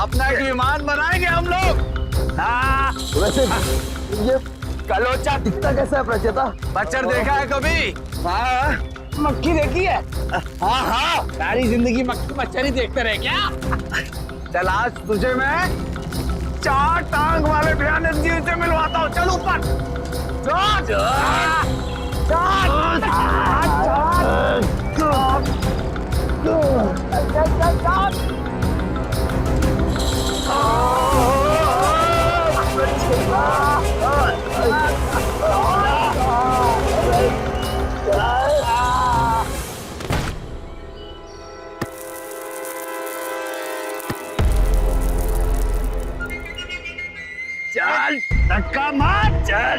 अपना एक विमान बनाएंगे हम लोग। हाँ। वैसे ये कलोचा दिखता कैसा है प्रचेता? मच्छर देखा है कभी? हाँ। मक्खी देखी है? हाँ हाँ। सारी जिंदगी मक्खी मच्छर ही देखते रहे क्या? चल आज तुझे मैं 4 टांग वाले भयानक जीव से मिलवाता हूँ। चल ऊपर। चल। चल धक्का मार। चल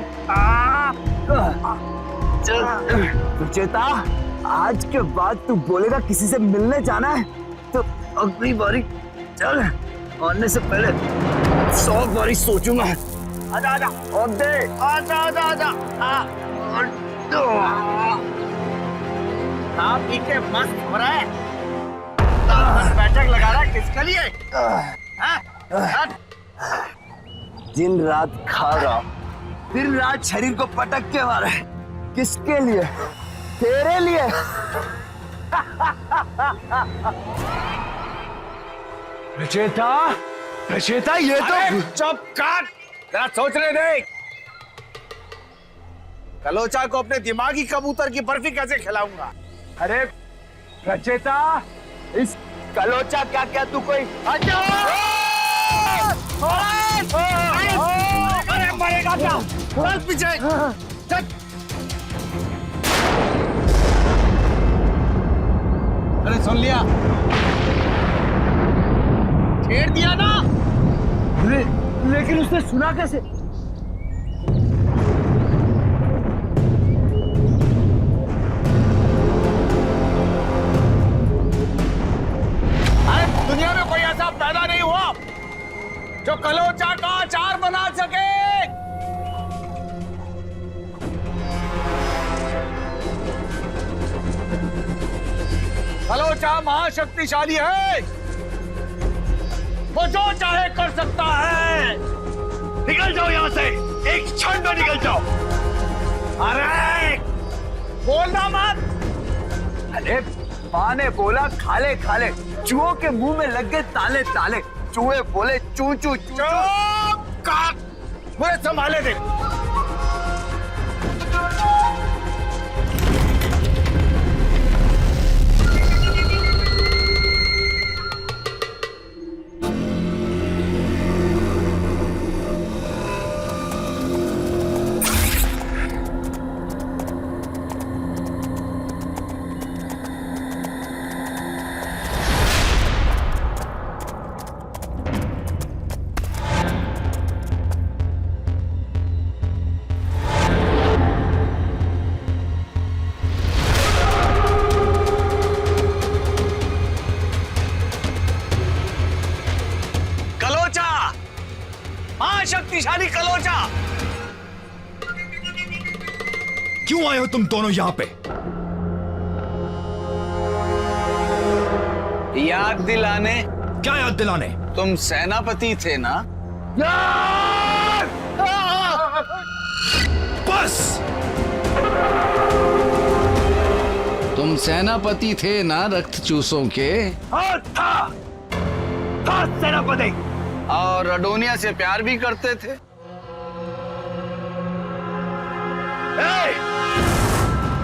चल। सुचेता, आज के बाद तू बोलेगा किसी से मिलने जाना है तो अगली बारी चल आने से पहले 100 बारी सोचूंगा। आजा आजा। और दे। आजा आजा आजा। आप पी के मस्त हो रहा है। बैठक लगा रहा है किसके लिए? दिन रात खा रहा, दिन रात शरीर को पटक के मारा है। किसके लिए? तेरे लिए। रचेता, रचेता ये तो चुप काट। जरा सोचने दे। कलोचा को अपने दिमागी कबूतर की बर्फी कैसे खिलाऊंगा? अरे रचेता, इस कलोचा क्या क्या तू कोई अरे मरेगा क्या? चल पीछे। चल। अरे सुन लिया? छेड़ दिया ना? लेकिन उसने सुना कैसे? अरे दुनिया में कोई ऐसा पैदा नहीं हुआ जो कलोचा का अचार बना सके। कलोचा महाशक्तिशाली है। वो जो चाहे कर सकता है। निकल जाओ यहां से, एक क्षण में निकल जाओ। अरे बोलना मत। अरे माँ ने बोला खाले खाले, चूहों के मुंह में लग गए ताले ताले। चूहे बोले चू चू चू। चुप कर। मुझे संभाले दे। शक्तिशाली कलोचा। क्यों आए हो तुम दोनों यहाँ पे? याद दिलाने। क्या याद दिलाने? तुम सेनापति थे ना? बस। तुम सेनापति थे ना रक्त चूसों के? हाँ था सेनापति। और रडोनिया से प्यार भी करते थे?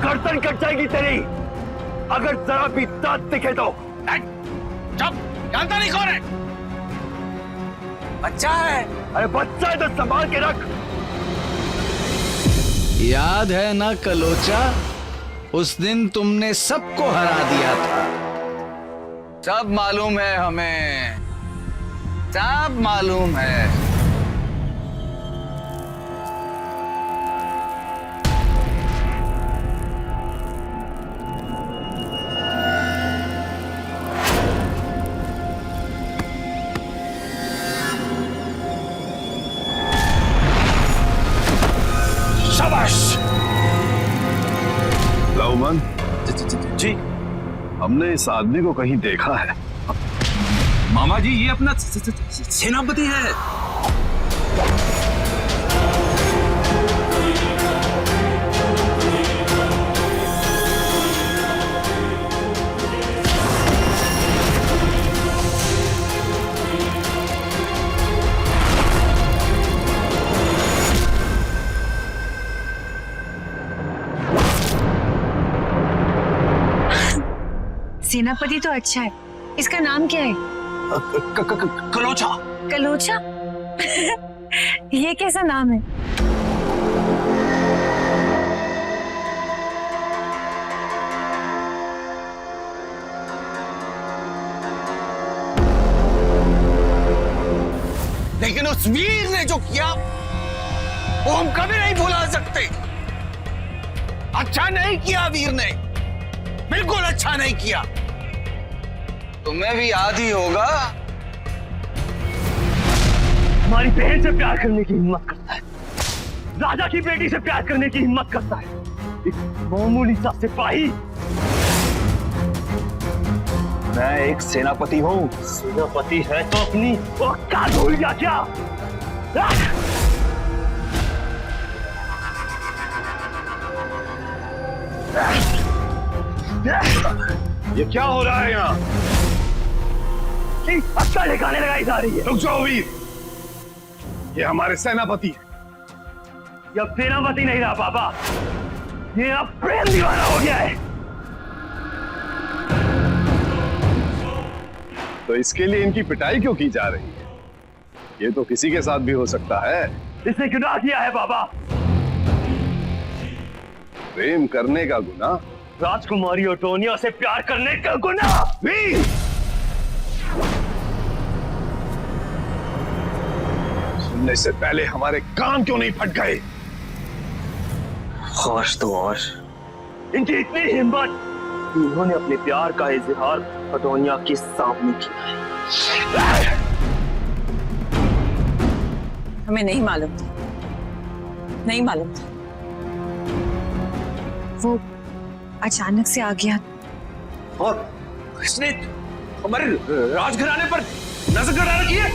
गर्दन कट जाएगी तेरी अगर जरा भी दांत दिखे तो। चुप, जानता नहीं कौन है? बच्चा है। अरे बच्चा है तो संभाल के रख। याद है ना कलोचा, उस दिन तुमने सबको हरा दिया था। सब मालूम है हमें, सब मालूम है। लाउमन जी, हमने इस आदमी को कहीं देखा है। मामा जी ये अपना सेनापति है। सेनापति तो अच्छा है, इसका नाम क्या है? कलोचा। कलोचा? ये कैसा नाम है? लेकिन उस वीर ने जो किया वो हम कभी नहीं भुला सकते। अच्छा नहीं किया वीर ने, बिल्कुल अच्छा नहीं किया। तुम्हें भी याद ही होगा, हमारी बहन से प्यार करने की हिम्मत करता है, राजा की बेटी से प्यार करने की हिम्मत करता है, एक मामूली सा सिपाही। मैं एक सेनापति हूँ। सेनापति है तो अपनी औकात भूल जा क्या? ये क्या हो रहा है यहाँ? अच्छा दिखाने लगाई जा रही है। रुक जाओ वीर, ये हमारे सेनापति है। ये अब सेनापति नहीं रहा बाबा, ये अब प्रेम दीवाना हो गया है। तो इसके लिए इनकी पिटाई क्यों की जा रही है? ये तो किसी के साथ भी हो सकता है। इसने गुनाह किया है बाबा। प्रेम करने का गुनाह? राजकुमारी ओटोनिया से प्यार करने का गुनाह। वीर, सुनने से पहले हमारे कान क्यों नहीं फट गए? खास तो और इनकी इतनी हिम्मत कि उन्होंने अपने प्यार का इजहार ओटोनिया के सामने किया है। हमें नहीं मालूम था, नहीं मालूम था। वो अचानक से आ गया और इसने हमारे राजघराने पर नजर गड़ा रखी है।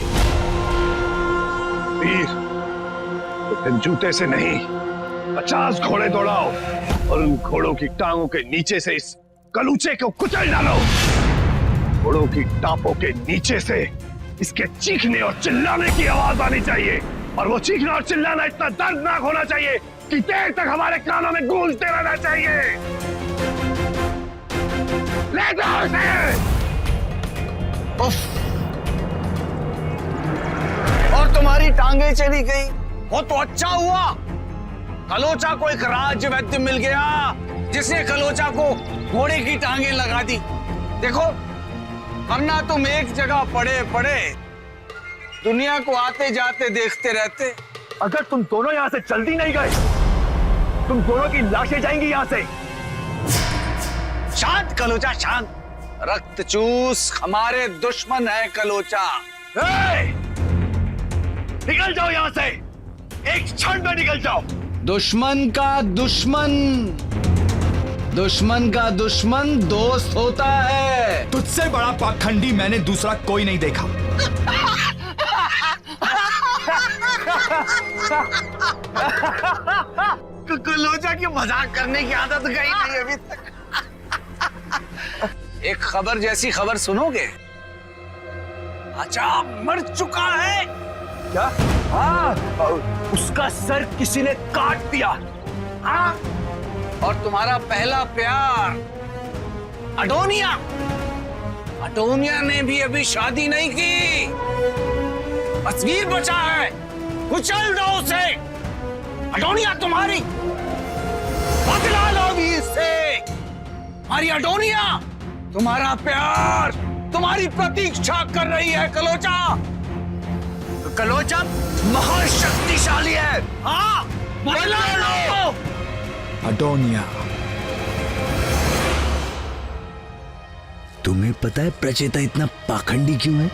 वीर, तो फिर जूते से नहीं 50 घोड़े दौड़ाओ और उन घोड़ों की टांगों के नीचे से इस कलूचे को कुचल डालो। घोड़ों की टापों के नीचे से इसके चीखने और चिल्लाने की आवाज आनी चाहिए, और वो चीखना और चिल्लाना इतना दर्दनाक होना चाहिए कि देर तक हमारे कानों में गूंजते रहना चाहिए। ले जाओ इसे। और तुम्हारी टांगे चली गई, वो तो अच्छा हुआ। कलोचा को एक राज्य वैद्य मिल गया जिसने कलोचा को घोड़े की टांगे लगा दी। देखो, वरना तुम एक जगह पड़े पड़े दुनिया को आते जाते देखते रहते। अगर तुम दोनों यहाँ से जल्दी नहीं गए, तुम दोनों की लाशें जाएंगी यहाँ से। शांत कलोचा, शांत। रक्त चूस हमारे दुश्मन है कलोचा। निकल जाओ यहाँ से, एक क्षण में निकल जाओ। दुश्मन का दुश्मन, दुश्मन का दुश्मन दोस्त होता है। तुझसे बड़ा पाखंडी मैंने दूसरा कोई नहीं देखा। कलोचा की मजाक करने की आदत गई नहीं अभी तक। एक खबर जैसी खबर सुनोगे? अच्छा, मर चुका है। क्या? हाँ, उसका सर किसी ने काट दिया। हाँ? और तुम्हारा पहला प्यार अडोनिया, अडोनिया ने भी अभी शादी नहीं की। तस्वीर बचा है, कुचल दो उसे। अडोनिया तुम्हारी, बदला लो वीर से। हमारी अडोनिया तुम्हारा प्यार, तुम्हारी प्रतीक्षा कर रही है कलोचा। कलोचा महान शक्तिशाली है। हाँ, बदला लो। अडोनिया, तुम्हें पता है प्रचेता इतना पाखंडी क्यों है?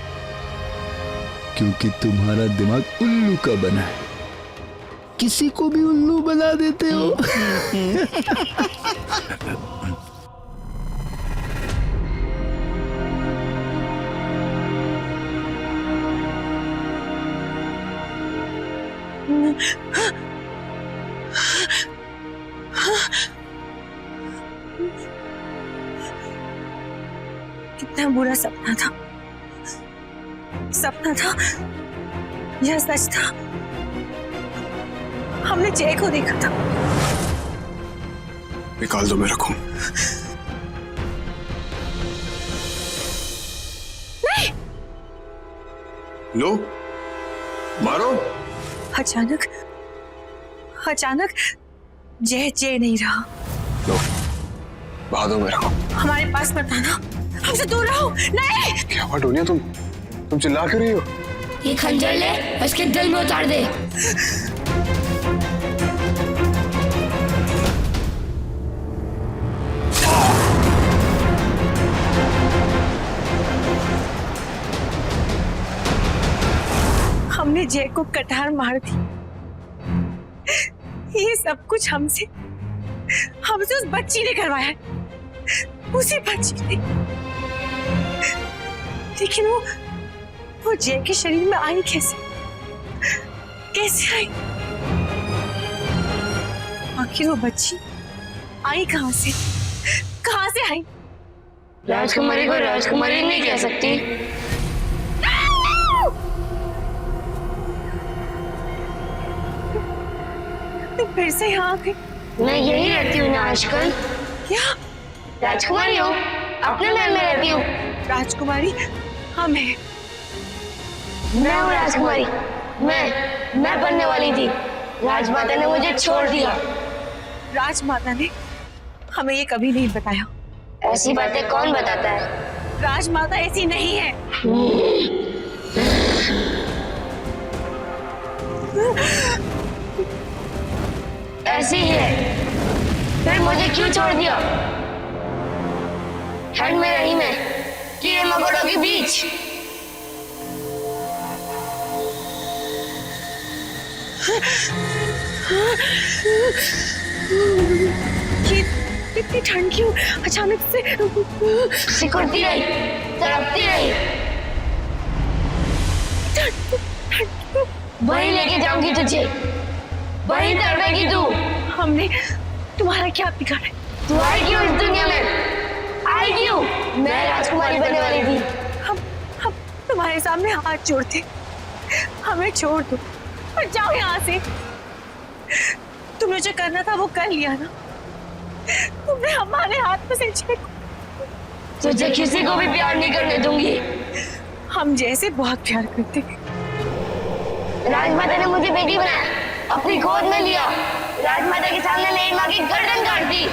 क्योंकि तुम्हारा दिमाग उल्लू का बना है, किसी को भी उल्लू बना देते हो। कितना बुरा सपना था, सपना था यह सच था। हमने जय को देखा था। निकाल दो मेरा खून। नहीं, लो मारो। अचानक जय जय नहीं रहा। लो बहा दो मेरा खून। हमारे पास मत आना, हमसे दूर रहो। नहीं, क्या हुआ डोनिया, तुम चिल्ला क्यों रही हो? ये खंजर ले, उसके दिल में उतार दे। हमने जय को कटार मार दी। ये सब कुछ हमसे उस बच्ची ने करवाया है, उसी बच्ची ने। लेकिन वो जय के शरीर में आई कैसे आई? आखिर वो बच्ची आई कहां से आई? राजकुमारी को राजकुमारी नहीं कह सकती। तुम फिर से यहाँ आ गई। मैं यही रहती हूँ ना आजकल। क्या राजकुमारी हूँ, अपने महल में रहती हूँ। राजकुमारी? हाँ मैं हूँ राजकुमारी। मैं बनने वाली थी, राजमाता ने मुझे छोड़ दिया। राजमाता ने हमें ये कभी नहीं बताया। ऐसी बातें कौन बताता है? राजमाता ऐसी नहीं है। ऐसी ही है। फिर मुझे क्यों छोड़ दिया? ठंड में रही मैं कीड़े मकोड़ों के बीच। ये इतनी ठंड क्यों अचानक से? सिकुड़ती रही, तड़पती रही। वहीं लेके जाऊंगी तुझे, वहीं तड़पेगी तू। हमने तुम्हारा क्या बिगाड़ा? तू आई क्यों इस दुनिया में? आई क्यों? मैं राजकुमारी बनने वाली थी। हम तुम्हारे सामने हाथ जोड़ते, हमें छोड़ दो और जाओ यहाँ से। तुमने जो करना था वो कर लिया ना। तुमने हमारे हाथ में से छीन। तुझे किसी को भी प्यार नहीं करने दूंगी। हम जैसे बहुत प्यार करते। राजमाता ने मुझे बेटी बनाया, अपनी गोद में लिया। राजमाता के सामने मेरी माँ की गर्दन काट दी।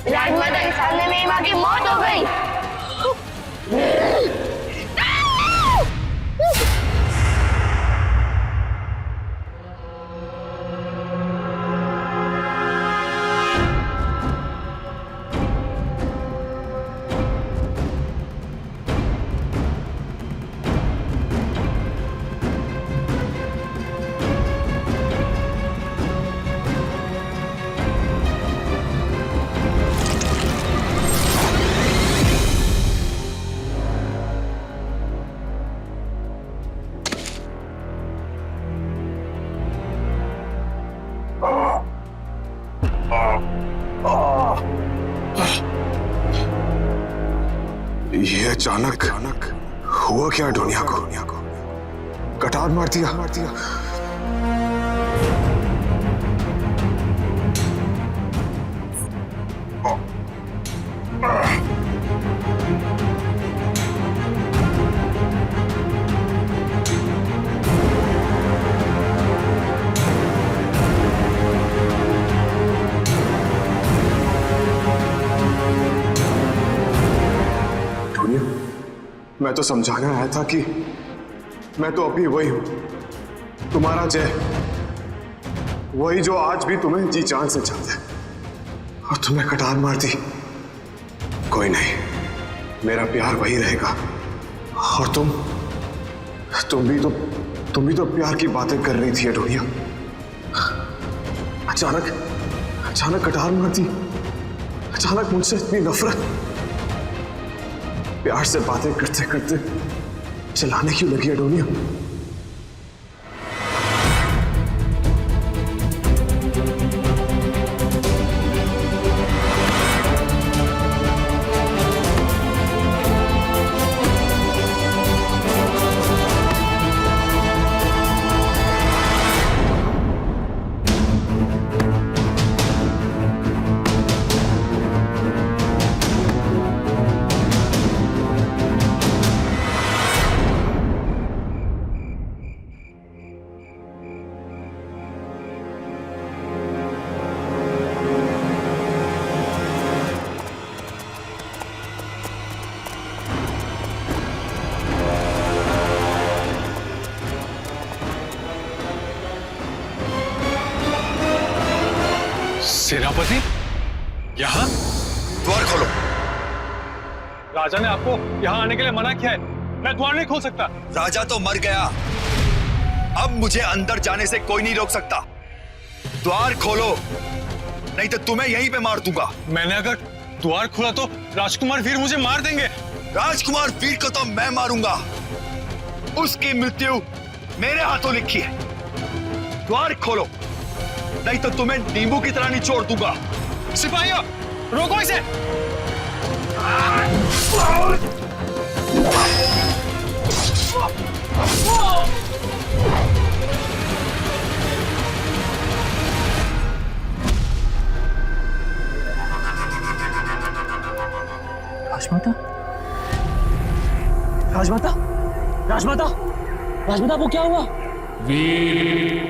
राजमाता के सामने मेरी माँ की मौत हो गई। ये अचानक हुआ क्या डोनिया को? कटार मार दिया। मैं तो समझाने आया था कि मैं तो अभी वही हूं, तुम्हारा जय, वही जो आज भी तुम्हें जी जान से चाहता है, और तुम्हें कटार मार दी। कोई नहीं, मेरा प्यार वही रहेगा, और तुम भी तो प्यार की बातें कर रही थी अडोनिया। अचानक कटार मार दी। अचानक मुझसे इतनी नफरत। प्यार से बातें करते करते चलाने क्यों लगी अडोनिया? सेनापति यहाँ? द्वार खोलो। राजा ने आपको यहाँ आने के लिए मना किया है। मैं द्वार नहीं खोल सकता। राजा तो मर गया, अब मुझे अंदर जाने से कोई नहीं रोक सकता। द्वार खोलो, नहीं तो तुम्हें यहीं पे मार दूंगा। मैंने अगर द्वार खोला तो राजकुमार वीर मुझे मार देंगे। राजकुमार वीर को तो मैं मारूंगा, उसकी मृत्यु मेरे हाथों लिखी है। द्वार खोलो, नहीं तो तुम्हें नींबू की तरह निचोड़ दूंगा। सिपाहियों, रोको इसे। राजमाता, राजमाता, राजमाता, राजमाता, वो क्या हुआ? ये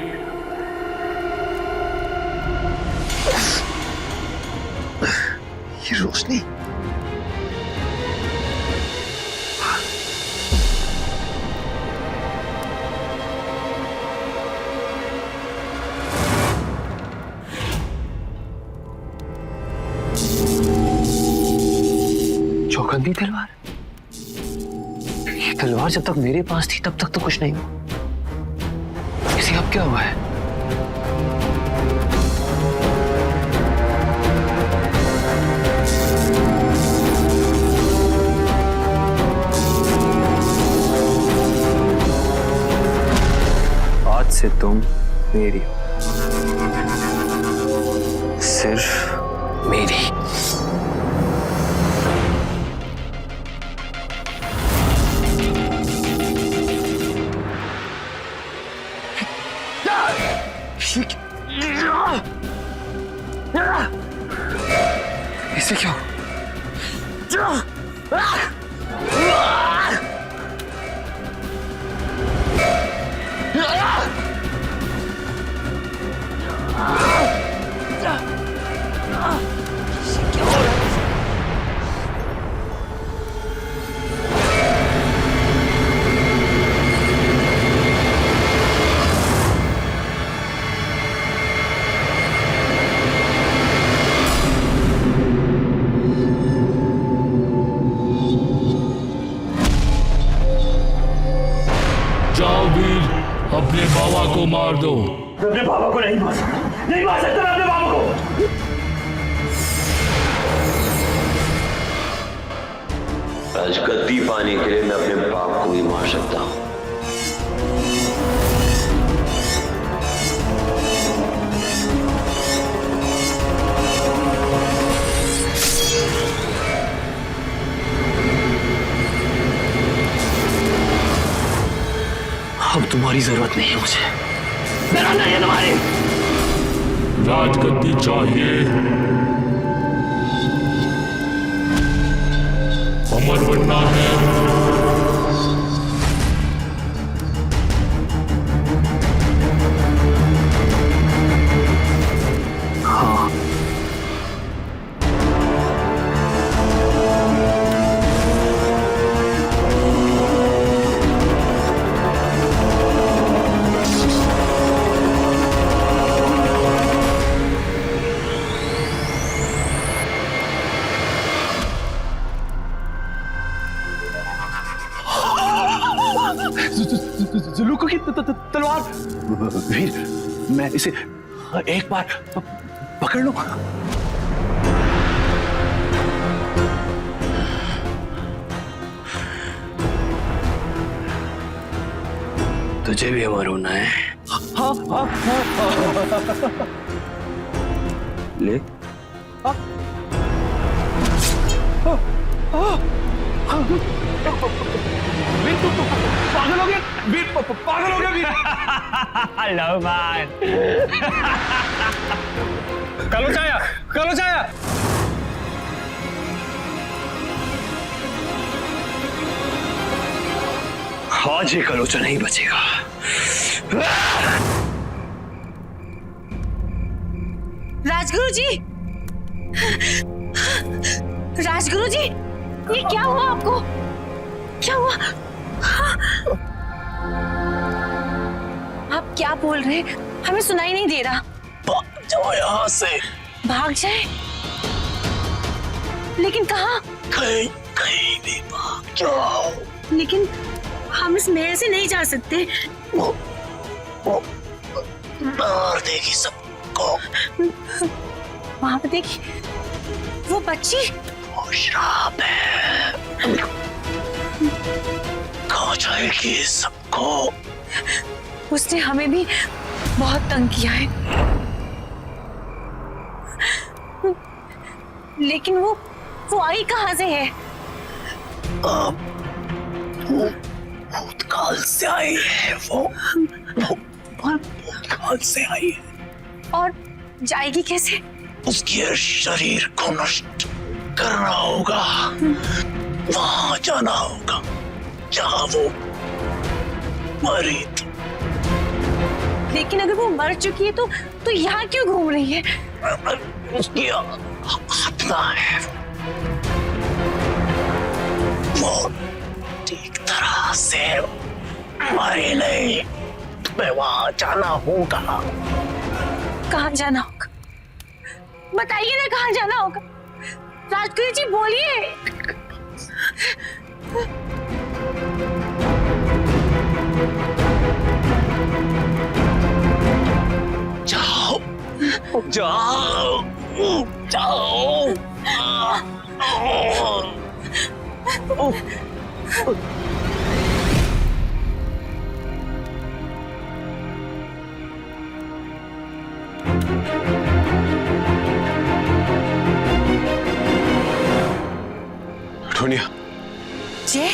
रोशनी। चौकंदी तलवार। ये तलवार जब तक मेरे पास थी तब तक तो कुछ नहीं हुआ। इसे अब क्या हुआ है? आज से तुम मेरी हो, सिर्फ मेरी। इसे क्यों? अपने बाबा को मार दो। अपने बाबा को नहीं मार सकता, नहीं मार सकता मैं अपने बाबा को। आज गद्दी पाने के लिए मैं अपने बाप को भी मार सकता हूं। अब तुम्हारी जरूरत नहीं है मुझे। जरूरत नहीं है तुम्हारी। राजगद्दी चाहिए, अमर बनना है। हाँ, जुलूको की तलवार। वीर, मैं इसे एक बार पकड़ लूं। तुझे भी अमर होना है। हाँ हाँ हाँ। ले। वीर तू पागल हो गया। वीर पागल हो गया। वीर कलोचाया, कलोचाया। आज ये कलोचा नहीं बचेगा। राजगुरु जी, राजगुरु जी, ये क्या हुआ आपको? क्या हुआ? आप क्या बोल रहे हैं? हमें सुनाई नहीं दे रहा। भाग जाओ यहाँ से। भाग जाए? लेकिन कहाँ? कहीं कहीं भी भाग जाओ। लेकिन हम इस महल से नहीं जा सकते। वो मार देगी सबको। वहां पे देखी वो बच्ची। वो श्राप है, खा जाएगी सबको। उसने हमें भी बहुत तंग किया है, लेकिन वो आई कहाँ से है? भूतकाल से आई है वो भूतकाल से आई है। और जाएगी कैसे? उसके शरीर को नष्ट करना होगा, वहां जाना होगा जहां वो मरी थी। लेकिन अगर वो मर चुकी है तो यहाँ क्यों घूम रही है? उसकी आत्मा है, वो ठीक तरह से मरी नहीं। तुम्हें वहां जाना होगा। कहाँ जाना होगा? बताइए ना, कहाँ जाना होगा? राजगुरु जी बोलिए। जाओ जाओ जाओ। टोनिया, जय,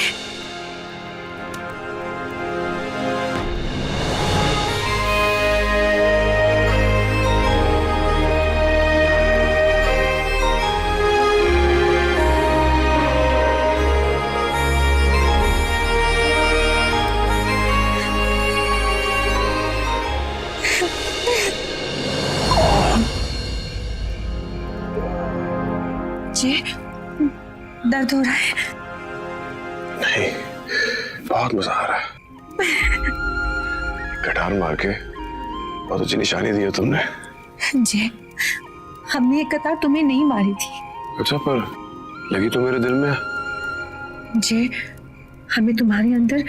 दर्द हो रहा है? नहीं, बहुत मजा आ रहा है। कटार मार के बहुत अच्छी निशानी दी है तुमने। जय, हमने ये कतार तुम्हें नहीं मारी थी। अच्छा, पर लगी तो मेरे दिल में। जय, हमें तुम्हारे अंदर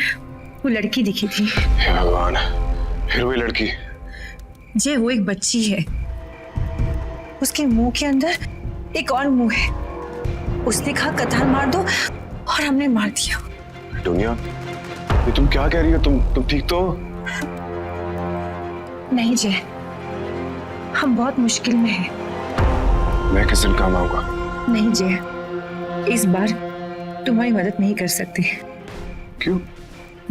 वो लड़की दिखी थी। हे भगवान, फिर वही लड़की? जय, वो एक बच्ची है। उसके मुंह के अंदर एक और मुंह है। उसने कहा कतार मार दो और हमने मार दिया। दुनिया, ये तुम क्या कह रही हो? तुम ठीक तो? नहीं जय, हम बहुत मुश्किल में हैं। मैं किस दिन काम आऊंगा? नहीं जय, इस बार तुम्हारी मदद नहीं कर सकते। क्यों?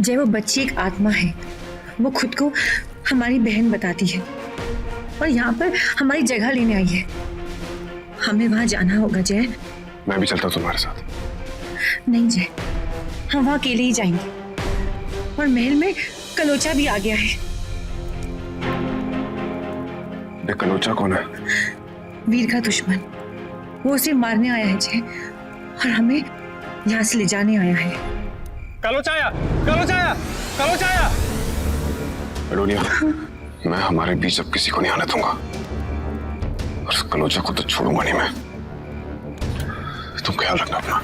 जय, वो बच्ची एक आत्मा है। वो खुद को हमारी बहन बताती है और यहाँ पर हमारी जगह लेने आई है। हमें वहां जाना होगा जय। मैं भी चलता तुम्हारे साथ। नहीं जय, हम वहां अकेले ही जाएंगे। और महल में कलोचा भी आ गया है। ये कलोचा कौन है? वीर का दुश्मन। वो उसे मारने आया है जय, और हमें यहाँ से ले जाने आया है। कलोचाया, कलोचाया, कलोचाया। डोनिया, मैं हमारे बीच अब किसी को नहीं आने दूंगा। और उस कलोचा को तो छोड़ूंगा नहीं मैं। तुम ख्याल रखना अपना।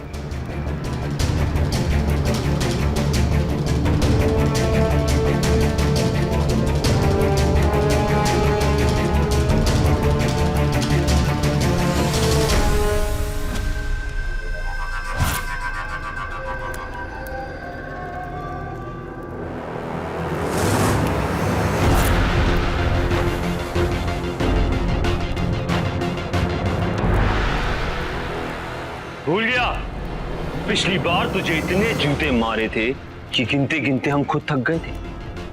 भूल गया पिछली बार तुझे इतने जूते मारे थे कि गिनते गिनते हम खुद थक गए थे।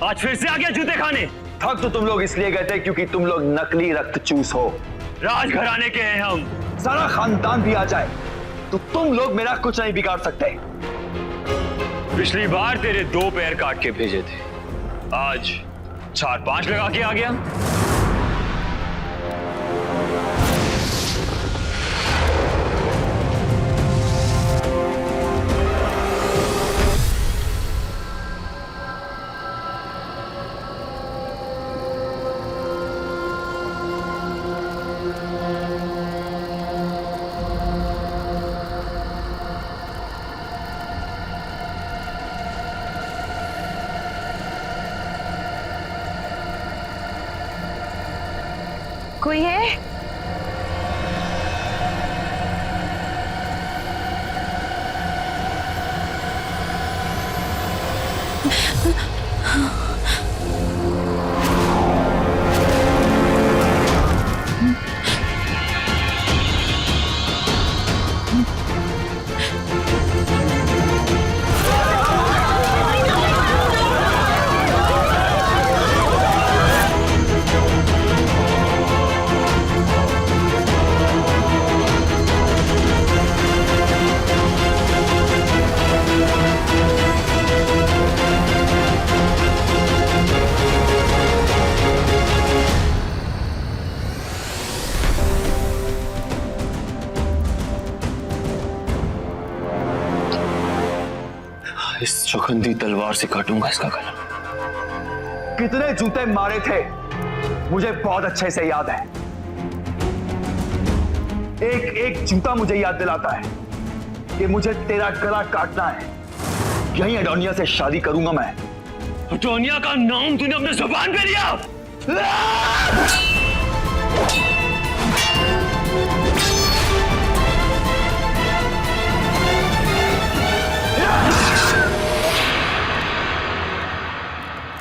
आज फिर से आ गया जूते खाने। थक तो तुम लोग इसलिए गए थे क्योंकि तुम लोग नकली रक्त चूस हो। राजघराने के हैं हम। सारा खानदान भी आ जाए तो तुम लोग मेरा कुछ नहीं बिगाड़ सकते। पिछली बार तेरे 2 पैर काट के भेजे थे, आज 4-5 लगा के आ गया। कोई है? इस चौखंदी तलवार से काटूंगा इसका गला। कितने जूते मारे थे मुझे बहुत अच्छे से याद है। एक एक जूता मुझे याद दिलाता है कि मुझे तेरा गला काटना है। यहीं एडोनिया से शादी करूंगा मैं। एडोनिया का नाम तूने अपने जुबान पे लिया।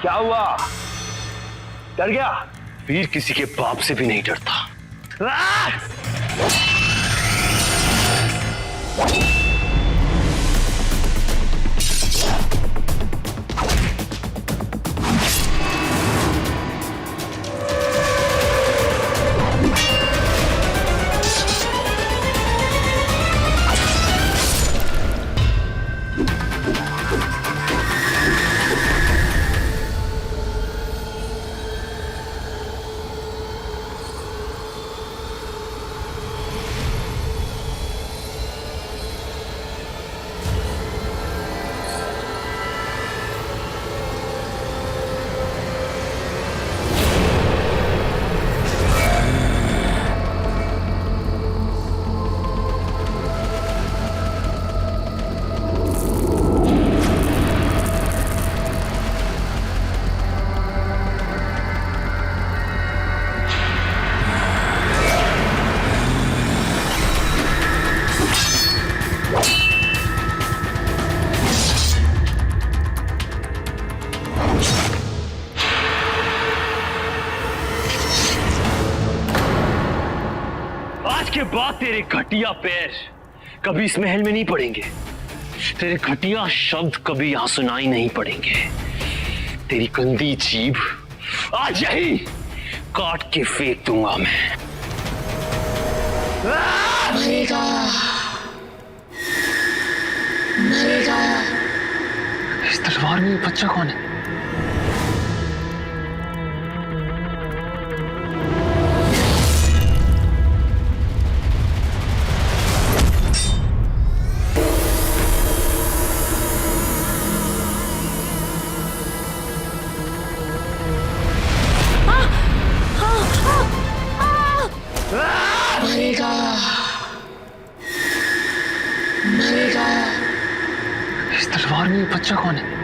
क्या हुआ? डर गया? वीर किसी के बाप से भी नहीं डरता। के बाद तेरे घटिया पैर कभी इस महल में नहीं पड़ेंगे। तेरे घटिया शब्द कभी यहां सुनाई नहीं पड़ेंगे। तेरी गंदी जीभ आज यही काट के फेंक दूंगा मैं। मरेगा, मरेगा। इस तलवार में ये बच्चा कौन है? मरेगा, मरेगा। इस तलवार में ये बच्चा कौन है?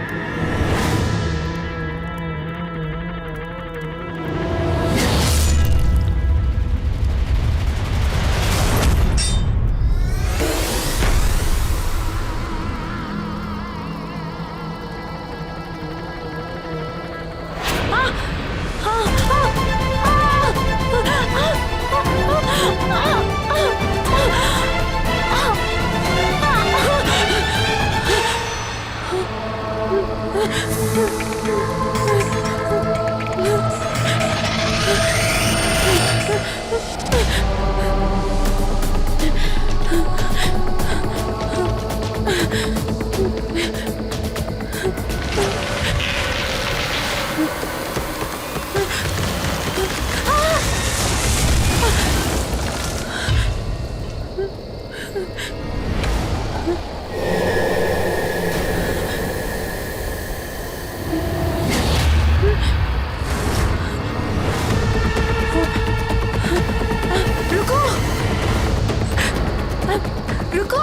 रुको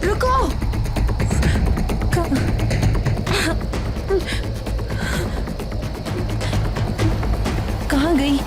रुको। कहाँ गई?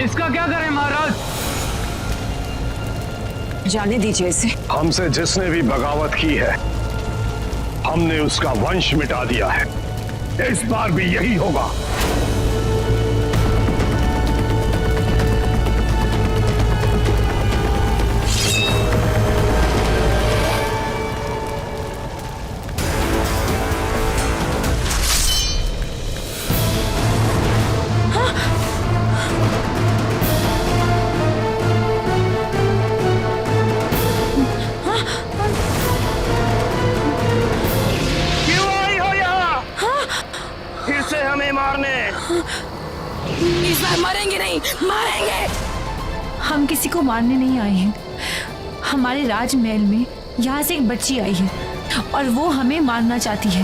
इसका क्या करें महाराज? जाने दीजिए इसे। हमसे जिसने भी बगावत की है, हमने उसका वंश मिटा दिया है। इस बार भी यही होगा। इस बार मरेंगे नहीं, मारेंगे। हम किसी को मारने नहीं आए हैं। हमारे राजमहल में यहाँ से एक बच्ची आई है और वो हमें मारना चाहती है।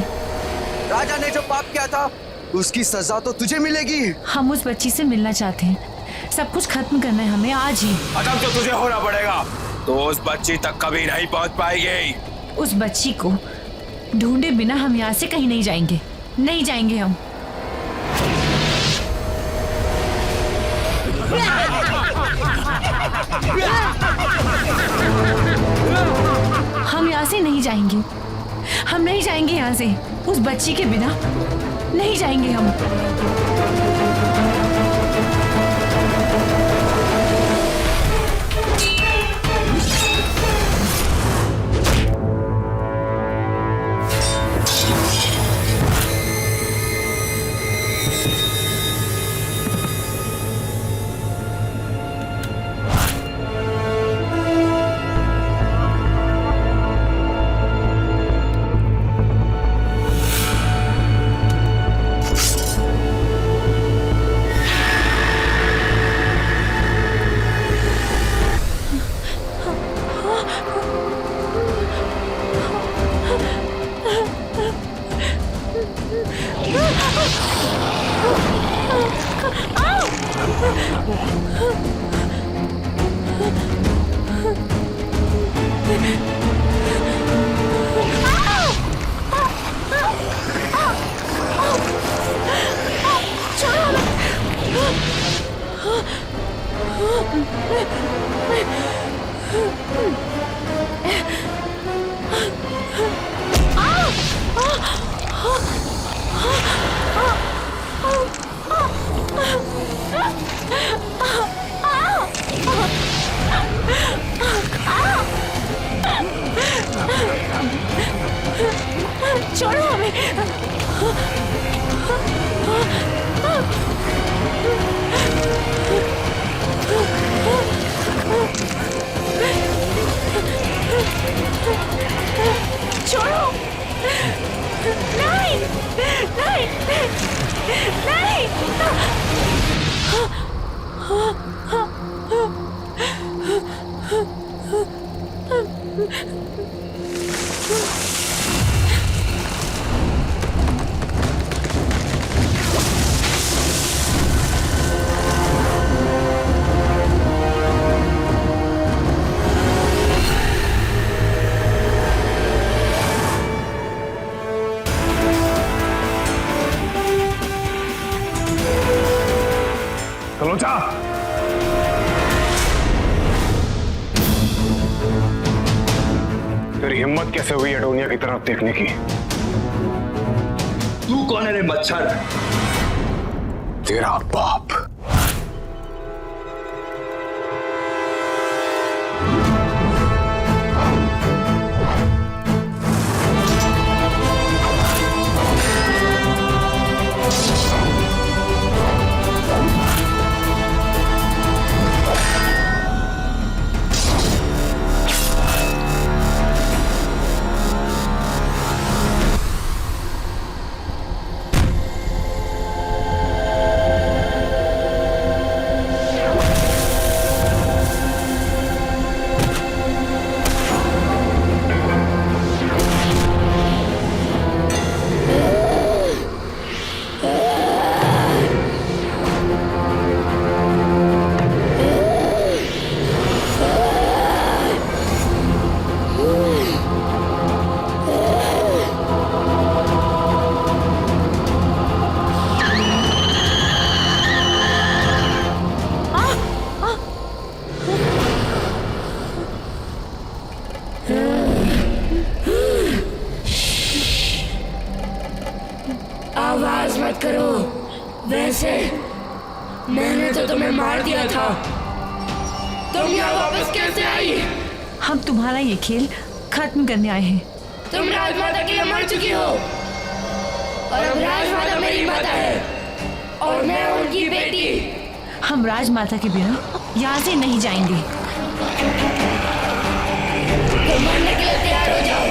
राजा ने जो पाप किया था उसकी सजा तो तुझे मिलेगी। हम उस बच्ची से मिलना चाहते हैं। सब कुछ खत्म करना है हमें आज ही। खत्म तो तुझे होना पड़ेगा, तो उस बच्ची तक कभी नहीं पहुंच पाएगी। उस बच्ची को ढूंढे बिना हम यहाँ से कहीं नहीं जाएंगे, नहीं जाएंगे हम। हम यहाँ से नहीं जाएंगे, हम नहीं जाएंगे यहाँ से। उस बच्ची के बिना नहीं जाएंगे हम। छोड़ो हमें। छोड़ो। नहीं नहीं नहीं। हिम्मत कैसे हुई एडोनिया की तरफ देखने की? तू कौन है रे मच्छर? तेरा बाप। आवाज मत करो। वैसे मैंने तो तुम्हें मार दिया था, तुम यहाँ वापस कैसे आई? हम तुम्हारा ये खेल खत्म करने आए हैं। तुम राजमाता के लिए मर चुकी हो और अब राजमाता मेरी माता है और मैं उनकी बेटी। हम राजमाता के बिना यहाँ से नहीं जाएंगे। तुम मरने के लिए तैयार हो जाओ।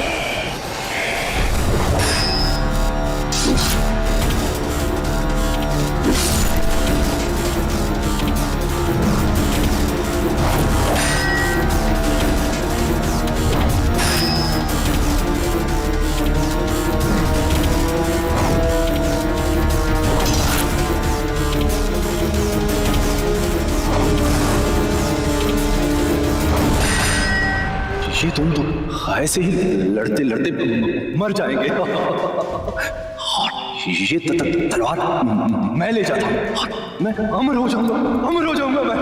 ये तुम तो ऐसे ही लड़ते लड़ते मर जाएंगे। ये तलवार मैं ले जाता हूँ, मैं अमर हो जाऊंगा मैं।